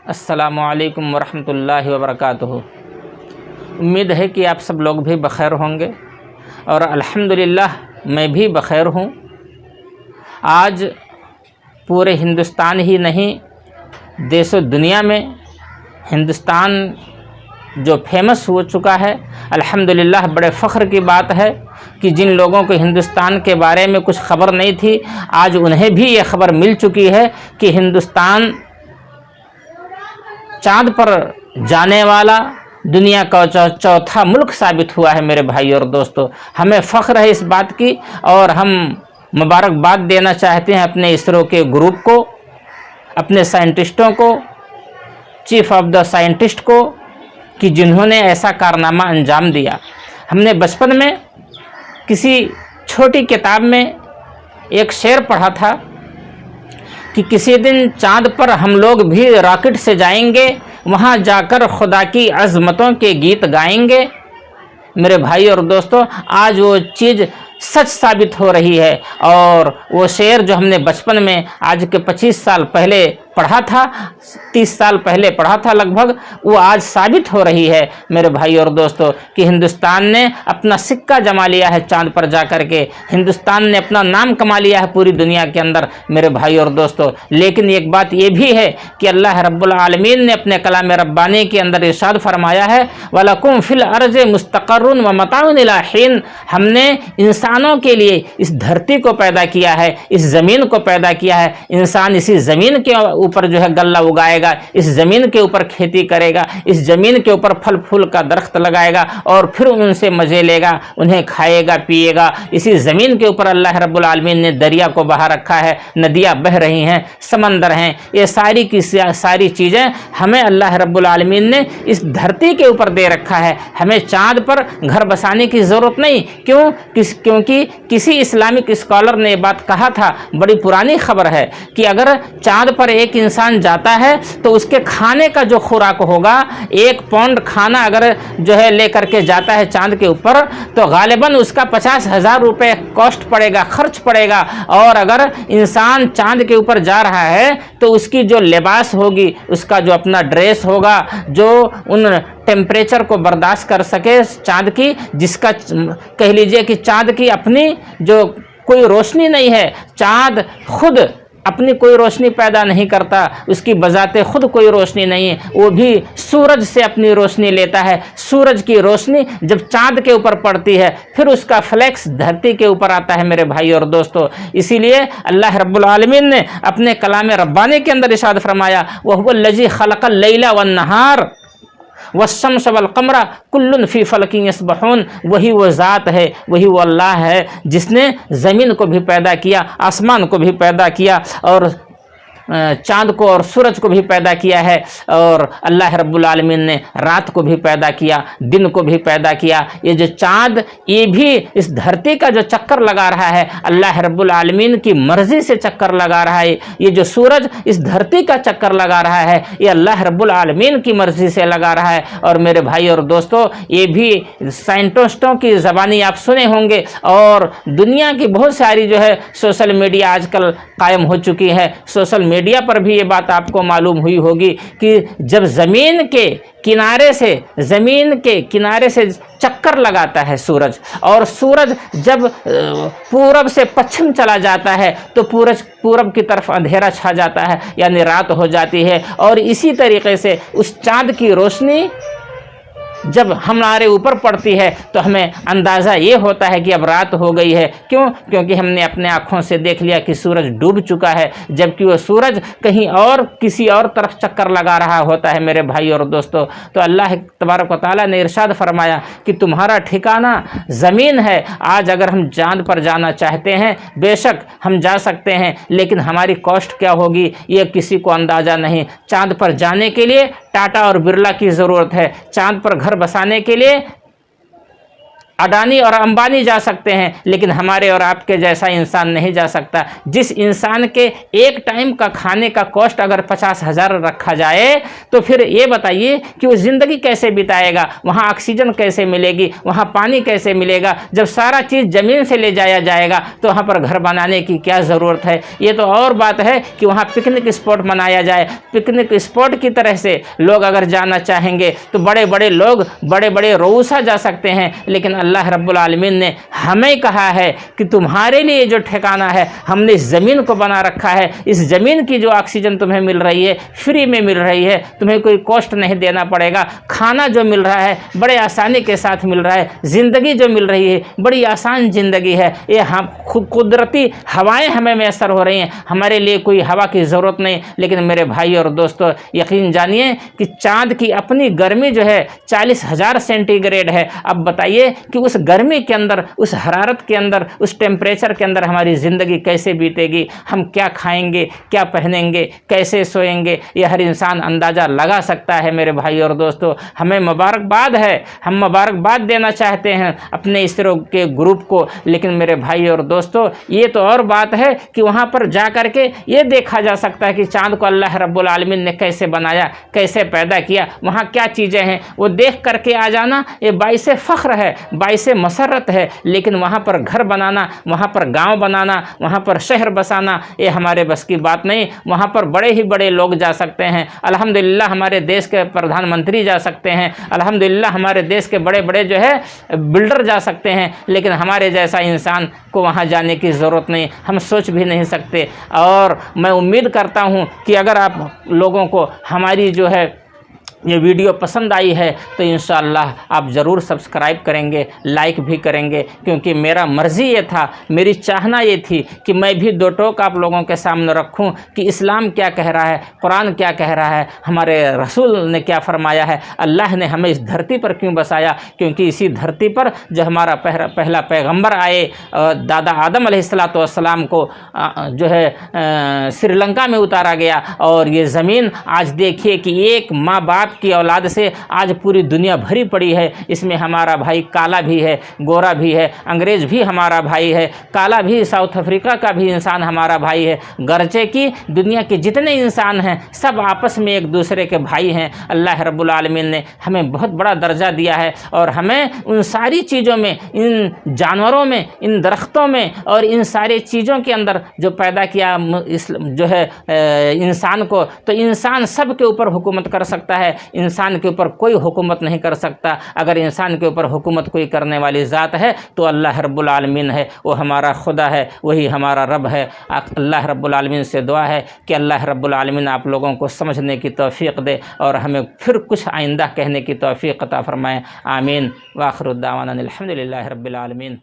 अस्सलामु अलैकुम वरहमतुल्लाहि वबरकातुहू। उम्मीद है कि आप सब लोग भी बखैर होंगे और अल्हम्दुलिल्लाह मैं भी बखैर हूँ। आज पूरे हिंदुस्तान ही नहीं, देशो दुनिया में हिंदुस्तान जो फेमस हो चुका है, अल्हम्दुलिल्लाह बड़े फ़ख्र की बात है कि जिन लोगों को हिंदुस्तान के बारे में कुछ ख़बर नहीं थी, आज उन्हें भी ये ख़बर मिल चुकी है कि हिंदुस्तान चाँद पर जाने वाला दुनिया का चौथा मुल्क साबित हुआ है। मेरे भाई और दोस्तों, हमें फ़ख्र है इस बात की और हम मुबारकबाद देना चाहते हैं अपने इसरो के ग्रुप को, अपने साइंटिस्टों को, चीफ ऑफ द साइंटिस्ट को, कि जिन्होंने ऐसा कारनामा अंजाम दिया। हमने बचपन में किसी छोटी किताब में एक शेर पढ़ा था कि किसी दिन चाँद पर हम लोग भी रॉकेट से जाएंगे, वहाँ जाकर खुदा की अज़मतों के गीत गाएंगे। मेरे भाई और दोस्तों, आज वो चीज़ सच साबित हो रही है और वो शेर जो हमने बचपन में आज के 25 साल पहले पढ़ा था, 30 साल पहले पढ़ा था लगभग, वो आज साबित हो रही है मेरे भाई और दोस्तों कि हिंदुस्तान ने अपना सिक्का जमा लिया है चाँद पर जा कर के। हिंदुस्तान ने अपना नाम कमा लिया है पूरी दुनिया के अंदर मेरे भाई और दोस्तों। लेकिन एक बात ये भी है कि अल्लाह रब्बुल आलमीन ने अपने कलाम रब्बानी के अंदर इरशाद फरमाया है, वलकुम फिल अर्ज़ मुस्तक़र्रुन व मताउन इलाहीन। हमने इंसानों के लिए इस धरती को पैदा किया है, इस ज़मीन को पैदा किया है। इंसान इसी ज़मीन के ऊपर जो है गल्ला उगाएगा, इस ज़मीन के ऊपर खेती करेगा, इस ज़मीन के ऊपर फल फूल का दरख्त लगाएगा और फिर उनसे मज़े लेगा, उन्हें खाएगा पिएगा। इसी ज़मीन के ऊपर अल्लाह रब्बुल आलमीन ने दरिया को बहा रखा है, नदियाँ बह रही हैं, समंदर हैं। ये सारी की सारी चीज़ें हमें अल्लाह रब्बुल आलमीन ने इस धरती के ऊपर दे रखा है। हमें चाँद पर घर बसाने की ज़रूरत नहीं। क्योंकि किसी इस्लामिक स्कॉलर ने बात कहा था, बड़ी पुरानी खबर है, कि अगर चाँद पर एक इंसान जाता है तो उसके खाने का जो खुराक होगा, 1 पाउंड खाना अगर जो है लेकर के जाता है चाँद के ऊपर, तो गालिबन उसका 50,000 रुपये कॉस्ट पड़ेगा, खर्च पड़ेगा। और अगर इंसान चाँद के ऊपर जा रहा है तो उसकी जो लिबास होगी, उसका जो अपना ड्रेस होगा, जो उन टेम्परेचर को बर्दाश्त कर सके चाँद की, जिसका कह लीजिए कि चाँद की अपनी जो कोई रोशनी नहीं है, चाँद खुद अपनी कोई रोशनी पैदा नहीं करता, उसकी बजाते खुद कोई रोशनी नहीं है, वो भी सूरज से अपनी रोशनी लेता है। सूरज की रोशनी जब चाँद के ऊपर पड़ती है फिर उसका फ्लैक्स धरती के ऊपर आता है मेरे भाई और दोस्तों। इसीलिए अल्लाह रब्बुल आलमीन ने अपने कलाम रब्बानी के अंदर इरशाद फरमाया, वहुवल्लज़ी खलक़ल लैला वन्नहार वश्शम्स वल क़मरा कुल्लुन फ़ी फ़लकिन यसबहून। वही वो ज़ात है, वही वो अल्लाह है जिसने ज़मीन को भी पैदा किया, आसमान को भी पैदा किया और चाँद को और सूरज को भी पैदा किया है। और अल्लाह रब्बुल आलमीन ने रात को भी पैदा किया, दिन को भी पैदा किया। ये जो चाँद, ये भी इस धरती का जो चक्कर लगा रहा है, अल्लाह रब्बुल आलमीन की मर्ज़ी से चक्कर लगा रहा है। ये जो सूरज इस धरती का चक्कर लगा रहा है, ये अल्लाह रब्बुल आलमीन की मर्ज़ी से लगा रहा है। और मेरे भाई और दोस्तों, ये भी साइंटिस्टों की ज़बानी आप सुने होंगे और दुनिया की बहुत सारी जो है सोशल मीडिया आजकल कायम हो चुकी है। सोशल मीडिया पर भी ये बात आपको मालूम हुई होगी कि जब ज़मीन के किनारे से चक्कर लगाता है सूरज, और सूरज जब पूरब से पश्चिम चला जाता है तो पूरब की तरफ अंधेरा छा जाता है, यानी रात हो जाती है। और इसी तरीके से उस चाँद की रोशनी जब हमारे ऊपर पड़ती है तो हमें अंदाज़ा ये होता है कि अब रात हो गई है। क्यों? क्योंकि हमने अपने आँखों से देख लिया कि सूरज डूब चुका है, जबकि वो सूरज कहीं और किसी और तरफ चक्कर लगा रहा होता है मेरे भाई और दोस्तों। तो अल्लाह तबारक व तआला ने इरशाद फरमाया कि तुम्हारा ठिकाना ज़मीन है। आज अगर हम चाँद पर जाना चाहते हैं, बेशक हम जा सकते हैं, लेकिन हमारी कॉस्ट क्या होगी ये किसी को अंदाज़ा नहीं। चाँद पर जाने के लिए टाटा और बिरला की ज़रूरत है, चाँद पर घर बसाने के लिए اڈانی اور امبانی جا سکتے ہیں، لیکن ہمارے اور آپ کے جیسا انسان نہیں جا سکتا۔ جس انسان کے ایک ٹائم کا کھانے کا کاسٹ اگر 50,000 رکھا جائے تو پھر یہ بتائیے کہ وہ زندگی کیسے بتائے گا، وہاں آکسیجن کیسے ملے گی، وہاں پانی کیسے ملے گا؟ جب سارا چیز زمین سے لے جایا جائے گا تو وہاں پر گھر بنانے کی کیا ضرورت ہے؟ یہ تو اور بات ہے کہ وہاں پکنک اسپاٹ بنایا جائے۔ پکنک اسپاٹ کی طرح سے لوگ اگر جانا چاہیں گے تو بڑے بڑے لوگ بڑے بڑے روسا جا سکتے ہیں، لیکن اللہ رب العالمین نے ہمیں کہا ہے کہ تمہارے لیے جو ٹھکانہ ہے ہم نے اس زمین کو بنا رکھا ہے۔ اس زمین کی جو آکسیجن تمہیں مل رہی ہے فری میں مل رہی ہے، تمہیں کوئی کاسٹ نہیں دینا پڑے گا۔ کھانا جو مل رہا ہے بڑے آسانی کے ساتھ مل رہا ہے، زندگی جو مل رہی ہے بڑی آسان زندگی ہے۔ یہ قدرتی ہوائیں ہمیں میسر ہو رہی ہیں، ہمارے لیے کوئی ہوا کی ضرورت نہیں۔ لیکن میرے بھائی اور دوستو یقین جانیے کہ چاند کی اپنی گرمی جو ہے 40,000 سینٹی گریڈ ہے۔ اب بتائیے کہ اس گرمی کے اندر، اس حرارت کے اندر، اس ٹیمپریچر کے اندر ہماری زندگی کیسے بیتے گی؟ ہم کیا کھائیں گے، کیا پہنیں گے، کیسے سوئیں گے؟ یہ ہر انسان اندازہ لگا سکتا ہے۔ میرے بھائی اور دوستو ہمیں مبارکباد ہے، ہم مبارکباد دینا چاہتے ہیں اپنے اسرو کے گروپ کو، لیکن میرے بھائی اور دوستو یہ تو اور بات ہے کہ وہاں پر جا کر کے یہ دیکھا جا سکتا ہے کہ چاند کو اللہ رب العالمین نے کیسے بنایا، کیسے پیدا کیا، وہاں کیا چیزیں ہیں، وہ دیکھ کر کے آ جانا یہ باعث فخر ہے، باعث مسرت ہے۔ لیکن وہاں پر گھر بنانا، وہاں پر گاؤں بنانا، وہاں پر شہر بسانا یہ ہمارے بس کی بات نہیں۔ وہاں پر بڑے ہی بڑے لوگ جا سکتے ہیں، الحمدللہ ہمارے دیش کے پردھان منتری جا سکتے ہیں، الحمدللہ ہمارے دیش کے بڑے بڑے جو ہے بلڈر جا سکتے ہیں، لیکن ہمارے جیسا انسان کو وہاں جانے کی ضرورت نہیں، ہم سوچ بھی نہیں سکتے۔ اور میں امید کرتا ہوں کہ اگر آپ لوگوں کو ہماری جو ہے یہ ویڈیو پسند آئی ہے تو انشاءاللہ آپ ضرور سبسکرائب کریں گے، لائک بھی کریں گے، کیونکہ میرا مرضی یہ تھا، میری چاہنا یہ تھی کہ میں بھی دو ٹوک آپ لوگوں کے سامنے رکھوں کہ اسلام کیا کہہ رہا ہے، قرآن کیا کہہ رہا ہے، ہمارے رسول نے کیا فرمایا ہے، اللہ نے ہمیں اس دھرتی پر کیوں بسایا؟ کیونکہ اسی دھرتی پر جو ہمارا پہلا پیغمبر آئے دادا آدم علیہ السلام کو جو ہے سری لنکا میں اتارا گیا، اور یہ زمین آج دیکھیے کہ ایک ماں باپ کی اولاد سے آج پوری دنیا بھری پڑی ہے۔ اس میں ہمارا بھائی کالا بھی ہے، گورا بھی ہے، انگریز بھی ہمارا بھائی ہے، کالا بھی ساؤتھ افریقہ کا بھی انسان ہمارا بھائی ہے، گرچہ کی دنیا کے جتنے انسان ہیں سب آپس میں ایک دوسرے کے بھائی ہیں۔ اللہ رب العالمین نے ہمیں بہت بڑا درجہ دیا ہے، اور ہمیں ان ساری چیزوں میں، ان جانوروں میں، ان درختوں میں اور ان ساری چیزوں کے اندر جو پیدا کیا جو ہے انسان کو، تو انسان سب کے اوپر حکومت کر سکتا ہے، انسان کے اوپر کوئی حکومت نہیں کر سکتا۔ اگر انسان کے اوپر حکومت کوئی کرنے والی ذات ہے تو اللہ رب العالمین ہے، وہ ہمارا خدا ہے، وہی ہمارا رب ہے۔ اللہ رب العالمین سے دعا ہے کہ اللہ رب العالمین آپ لوگوں کو سمجھنے کی توفیق دے اور ہمیں پھر کچھ آئندہ کہنے کی توفیق عطا فرمائے۔ آمین۔ وآخر الدعوانا الحمدللہ رب العالمین۔